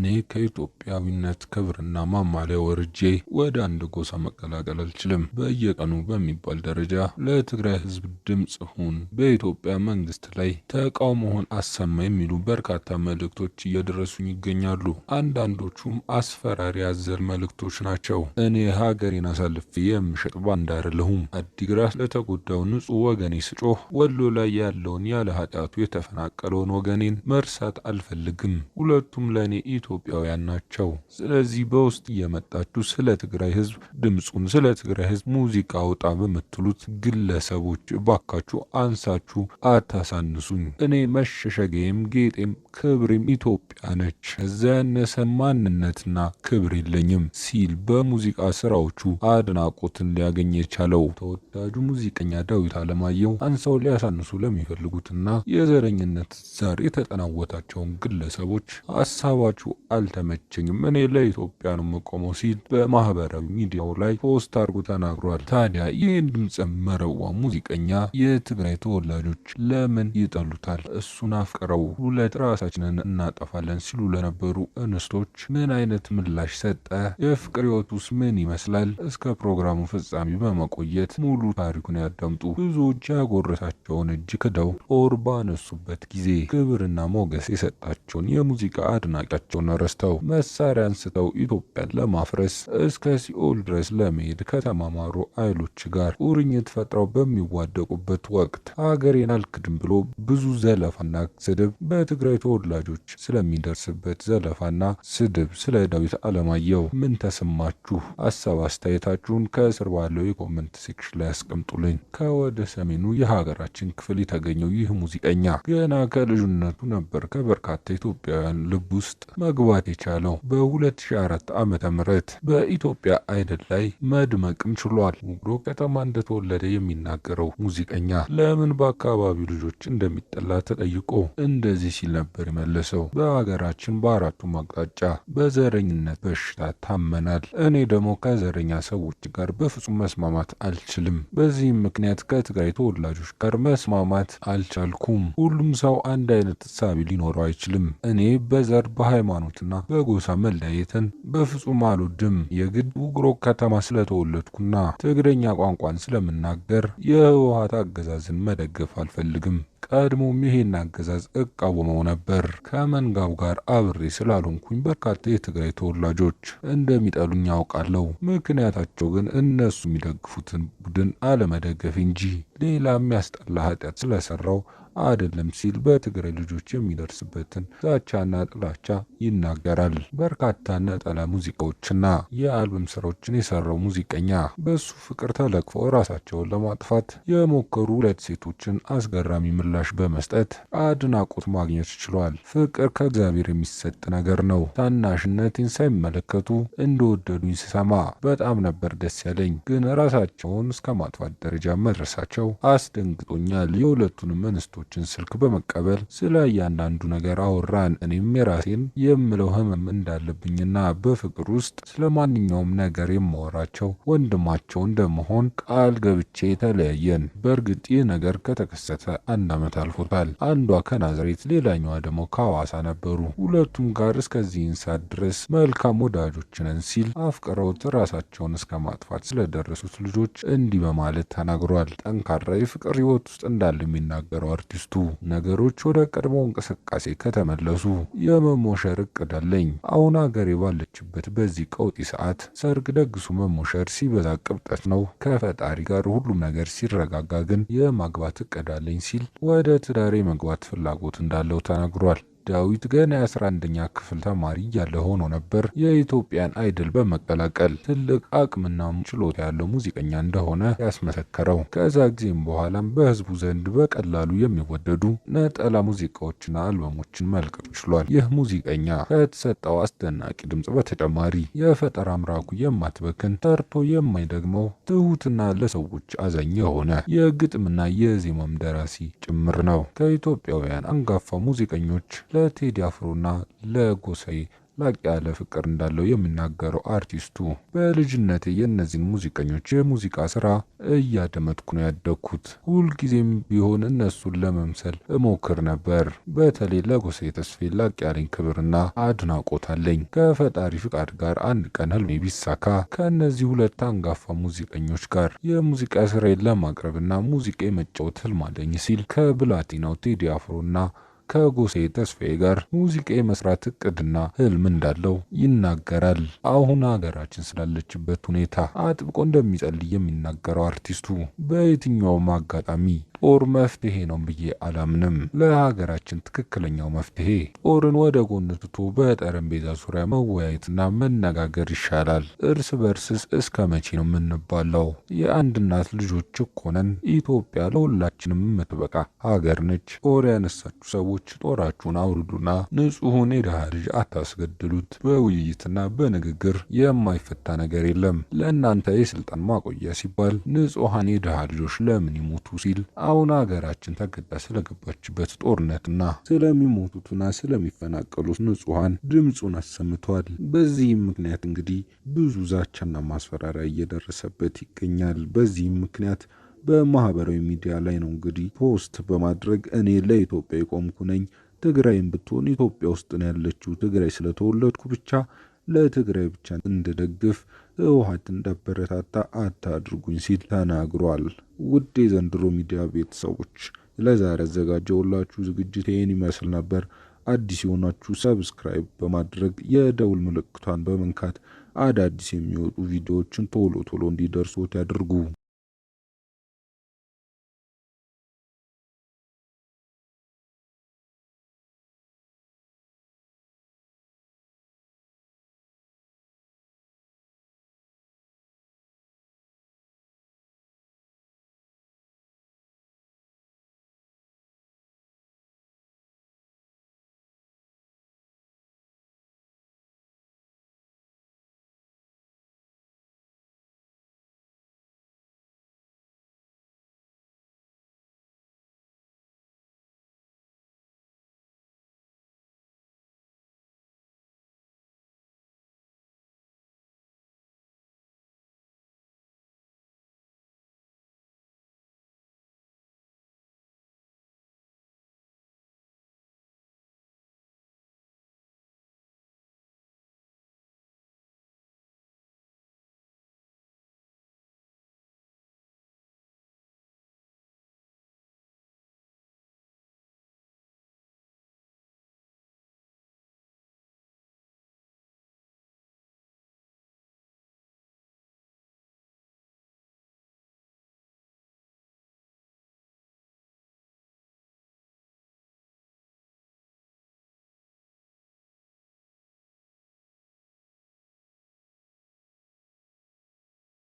እኔ ከኢትዮጵያዊነት ክብርና ማማ ላይ ወርጄ ወደ አንድ ጎሳ መቀላቀል አልችልም። በየቀኑ በሚባል ደረጃ ለትግራይ ህዝብ ድምጽ ሁን፣ በኢትዮጵያ መንግስት ላይ ተቃውሞህን አሰማ የሚሉ በርካታ መልእክቶች እየደረሱኝ ይገኛሉ። አንዳንዶቹም አስፈራሪ አዘል መልእክቶች ናቸው። እኔ ሀገሬን አሳልፌ የምሸጥ ባንዳ አይደለሁም። አዲግራት ለተጎዳው ንጹህ ወገኔ ስጮህ፣ ወሎ ላይ ያለውን ያለ ኃጢአቱ የተፈናቀለውን ወገኔን መርሳት አልፈልግም። ሁለቱም ለኔ ኢትዮጵያውያን ናቸው። ስለዚህ በውስጥ እየመጣችሁ ስለ ትግራይ ህዝብ ድምጹን፣ ስለ ትግራይ ህዝብ ሙዚቃ አውጣ በምትሉት ግለሰቦች ባካችሁ አንሳችሁ አታሳንሱኝ። እኔ መሸሸጌም ጌጤም ክብሬም ኢትዮጵያ ነች። እዛ ያነሰ ማንነትና ክብር የለኝም ሲል በሙዚቃ ስራዎቹ አድናቆትን ሊያገኝ የቻለው ተወዳጁ ሙዚቀኛ ዳዊት አለማየሁ አንሳው ሊያሳንሱ ለሚፈልጉትና የዘረኝነት ዛር የተጠናወታቸውን ግለሰቦች ሀሳባችሁ አልተመቸኝም፣ እኔ ለኢትዮጵያ ነው መቆመው ሲል በማህበራዊ ሚዲያው ላይ ፖስት አድርጎ ተናግሯል። ታዲያ ይህን ድምጸ መረዋ ሙዚቀኛ የትግራይ ተወላጆች ለምን ይጠሉታል? እሱን አፍቅረው ሁለት ራሳችንን እናጠፋለን ሲሉ ለነበሩ እንስቶች ምን አይነት ምላሽ ሰጠ? የፍቅር ህይወቱስ ምን ይመስላል? እስከ ፕሮግራሙ ፍጻሜ በመቆየት ሙሉ ታሪኩን ያዳምጡ። ብዙዎች ያጎረሳቸውን እጅ ክደው ጦር ባነሱበት ጊዜ ክብርና ሞገስ የሰጣቸውን የሙዚቃ አድናቂያቸውን ረስተው መሳሪያ አንስተው ኢትዮጵያን ለማፍረስ እስከ ሲኦል ድረስ ለመሄድ ከተማማሩ ኃይሎች ጋር ቁርኝት ፈጥረው በሚዋደቁበት ወቅት ሀገሬን አልክድም ብሎ ብዙ ዘለፋና ስድብ በትግራይ ተወላጆች ስለሚደርስበት ዘለፋና ስድብ ስለ ዳዊት አለማየሁ ምን ተሰማችሁ? ሀሳብ አስተያየታችሁን ከስር ባለው የኮመንት ሴክሽን ላይ አስቀምጡልኝ። ከወደ ሰሜኑ የሀገራችን ክፍል የተገኘው ይህ ሙዚቀኛ ገና ከልጅነቱ ነበር ከበርካታ ኢትዮጵያውያን ልብ ውስጥ መግባት የቻለው። በ2004 ዓመተ ምህረት በኢትዮጵያ አይደል ላይ መድመቅም ችሏል። ውቅሮ ከተማ እንደተወለደ የሚናገረው ሙዚቀኛ ለምን በአካባቢው ልጆች እንደሚጠላ ተጠይቆ እንደዚህ ሲል ነበር የመለሰው። በሀገራችን በአራቱም አቅጣጫ በዘረኝነት በሽታ ታመናል። እኔ ደግሞ ከዘረኛ ሰዎች ጋር በፍጹም መስማማት አልችልም። በዚህም ምክንያት ከትግራይ ተወላጆች ጋር መስማማት አልቻልኩም። ሁሉም ሰው አንድ አይነት እሳቤ ሊኖረው አይችልም። እኔ በዘር በሃይማኖትና በጎሳ መለያየትን በፍጹም አልወድም። የግድ ውቅሮ ከተማ ስለተወለድኩና ትግረኛ ቋንቋን ስለምናገር የህወሓት አገዛዝን መደገፍ አልፈልግም። ቀድሞም ይሄን አገዛዝ እቃወመው ነበር። ከመንጋው ጋር አብሬ ስላልሆንኩኝ በርካታ የትግራይ ተወላጆች እንደሚጠሉኝ ያውቃለሁ። ምክንያታቸው ግን እነሱ የሚደግፉትን ቡድን አለመደገፍ እንጂ ሌላ የሚያስጠላ ኃጢአት ስለሰራው አይደለም ሲል በትግራይ ልጆች የሚደርስበትን ዛቻና ጥላቻ ይናገራል። በርካታ ነጠላ ሙዚቃዎችና የአልበም ስራዎችን የሰራው ሙዚቀኛ በሱ ፍቅር ተለክፈው ራሳቸውን ለማጥፋት የሞከሩ ሁለት ሴቶችን አስገራሚ ምላሽ በመስጠት አድናቆት ማግኘት ችሏል። ፍቅር ከእግዚአብሔር የሚሰጥ ነገር ነው። ታናሽነቴን ሳይመለከቱ እንደወደዱኝ ስሰማ በጣም ነበር ደስ ያለኝ፣ ግን ራሳቸውን እስከ ማጥፋት ደረጃ መድረሳቸው አስደንግጦኛል። የሁለቱንም እንስቶችን ስልክ በመቀበል ስለ እያንዳንዱ ነገር አወራን። እኔም የራሴን የምለው ህመም እንዳለብኝና በፍቅር ውስጥ ስለ ማንኛውም ነገር የማወራቸው ወንድማቸው እንደመሆን ቃል ገብቼ ተለያየን። በእርግጥ ይህ ነገር ከተከሰተ 1 ዓመት አልፎታል። አንዷ ከናዝሬት ሌላኛዋ ደግሞ ከሐዋሳ ነበሩ። ሁለቱም ጋር እስከዚህን ሰዓት ድረስ መልካም ወዳጆች ነን ሲል አፍቅረውት ራሳቸውን እስከ ማጥፋት ስለደረሱት ልጆች እንዲህ በማለት ተናግሯል። ጠንካራ የፍቅር ህይወት ውስጥ እንዳለ የሚናገረው አርቲስቱ ነገሮች ወደ ቀድሞ እንቅስቃሴ ከተመለሱ የመሞሸር እቅድ አለኝ። አሁን ሀገሬ ባለችበት በዚህ ቀውጢ ሰዓት ሰርግ ደግሱ መሞሸር ሲበዛ ቅብጠት ነው። ከፈጣሪ ጋር ሁሉም ነገር ሲረጋጋ ግን የማግባት እቅድ አለኝ ሲል ወደ ትዳር የመግባት ፍላጎት እንዳለው ተናግሯል። ዳዊት ገና የ11ኛ ክፍል ተማሪ እያለ ሆኖ ነበር የኢትዮጵያን አይድል በመቀላቀል ትልቅ አቅምና ችሎታ ያለው ሙዚቀኛ እንደሆነ ያስመሰከረው። ከዛ ጊዜም በኋላም በህዝቡ ዘንድ በቀላሉ የሚወደዱ ነጠላ ሙዚቃዎችና አልበሞችን መልቀቅ ችሏል። ይህ ሙዚቀኛ ከተሰጠው አስደናቂ ድምጽ በተጨማሪ የፈጠራ አምራኩ የማትበክን ተርቶ የማይደግመው ትሁትና ለሰዎች አዛኝ የሆነ የግጥምና የዜማም ደራሲ ጭምር ነው። ከኢትዮጵያውያን አንጋፋ ሙዚቀኞች ለቴዲ አፍሮና ለጎሳዬ ላቅ ያለ ፍቅር እንዳለው የሚናገረው አርቲስቱ በልጅነቴ የእነዚህን ሙዚቀኞች የሙዚቃ ስራ እያደመጥኩ ነው ያደግኩት። ሁልጊዜም ቢሆን እነሱን ለመምሰል እሞክር ነበር። በተለይ ለጎሳዬ ተስፋዬ ላቅ ያለኝ ክብርና አድናቆት አለኝ። ከፈጣሪ ፍቃድ ጋር አንድ ቀን ህልሜ ቢሳካ ከእነዚህ ሁለት አንጋፋ ሙዚቀኞች ጋር የሙዚቃ ስራዬን ለማቅረብና ሙዚቃ የመጫወት ህልም አለኝ ሲል ከብላቴናው ቴዲ አፍሮና ከጎሳዬ ተስፋዬ ጋር ሙዚቃ የመስራት እቅድና ህልም እንዳለው ይናገራል። አሁን ሀገራችን ስላለችበት ሁኔታ አጥብቆ እንደሚጸልይ የሚናገረው አርቲስቱ በየትኛውም አጋጣሚ ጦር መፍትሄ ነው ብዬ አላምንም። ለሀገራችን ትክክለኛው መፍትሄ ጦርን ወደ ጎን ትቶ በጠረጴዛ ዙሪያ መወያየትና መነጋገር ይሻላል። እርስ በርስስ እስከ መቼ ነው የምንባለው? የአንድ እናት ልጆች እኮ ነን። ኢትዮጵያ ለሁላችንም የምትበቃ ሀገር ነች። ጦር ያነሳችሁ ሰዎች ጦራችሁን አውርዱና ንጹሑን የድሃ ልጅ አታስገድሉት። በውይይትና በንግግር የማይፈታ ነገር የለም። ለእናንተ የስልጣን ማቆያ ሲባል ንጹሐን የድሃ ልጆች ለምን ይሞቱ ሲል አሁን ሀገራችን ተገዳ ስለገባችበት ጦርነትና ስለሚሞቱትና ስለሚፈናቀሉት ንጹሐን ድምፁን አሰምቷል። በዚህም ምክንያት እንግዲህ ብዙ ዛቻና ማስፈራሪያ እየደረሰበት ይገኛል። በዚህም ምክንያት በማህበራዊ ሚዲያ ላይ ነው እንግዲህ ፖስት በማድረግ እኔ ለኢትዮጵያ የቆምኩ ነኝ፣ ትግራይም ብትሆን ኢትዮጵያ ውስጥ ነው ያለችው፣ ትግራይ ስለተወለድኩ ብቻ ለትግራይ ብቻ እንደደግፍ ህወሓት እንዳበረታታ አታድርጉኝ ሲል ተናግሯል። ውድ የዘንድሮ ሚዲያ ቤተሰቦች ለዛሬ ያዘጋጀሁላችሁ ዝግጅት ይህን ይመስል ነበር። አዲስ የሆናችሁ ሰብስክራይብ በማድረግ የደውል ምልክቷን በመንካት አዳዲስ የሚወጡ ቪዲዮዎችን ቶሎ እንዲደርሶት ያድርጉ።